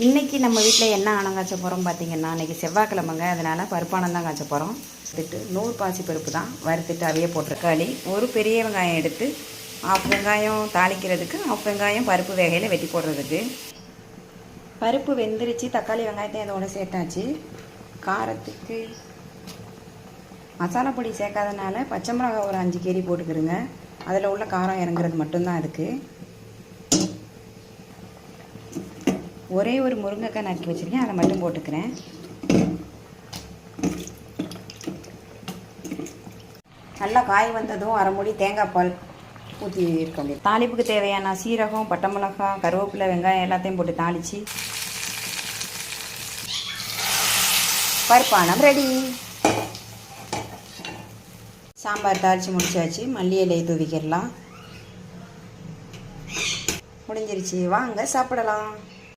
இன்றைக்கி நம்ம வீட்டில் என்ன ஆணம் காய்ச்ச போகிறோம் பார்த்திங்கன்னா, இன்றைக்கி செவ்வாய்க்கிழமைங்க. அதனால் பருப்பானம் தான் காய்ச்ச போகிறோம். எடுத்துட்டு 100 பாசி பருப்பு தான் வறுத்துட்டு அவையே போட்டிருக்காளி. ஒரு பெரிய வெங்காயம் எடுத்து ஆஃப் வெங்காயம் தாளிக்கிறதுக்கு, ஆஃப் வெங்காயம் பருப்பு வேகையில் வெட்டி போடுறதுக்கு. பருப்பு வெந்துருச்சு. தக்காளி வெங்காயத்தையும் இதோட சேர்த்தாச்சு. காரத்துக்கு மசாலா பொடி சேர்க்காதனால பச்சை மிளகா ஒரு 5 கீரி போட்டுக்கிறோங்க. அதில் உள்ள காரம் இறங்குறது மட்டும்தான் அதுக்கு. ஒரே ஒரு முருங்கைக்காய் நறுக்கி வச்சுருக்கேன், அதை மட்டும் போட்டுக்கிறேன். நல்லா காய் வந்ததும் அரை மூடி தேங்காய் பால் ஊற்றி இருக்க முடியும். தாளிப்புக்கு தேவையான சீரகம், பட்டை மிளகாய், கருவேப்பிலை, வெங்காயம் எல்லாத்தையும் போட்டு தாளித்து பருப்பானம் ரெடி. சாம்பார் தாளித்து முடிச்சாச்சு. மல்லி இலையை தூவிக்கிடலாம். முடிஞ்சிருச்சு, வாங்க சாப்பிடலாம்.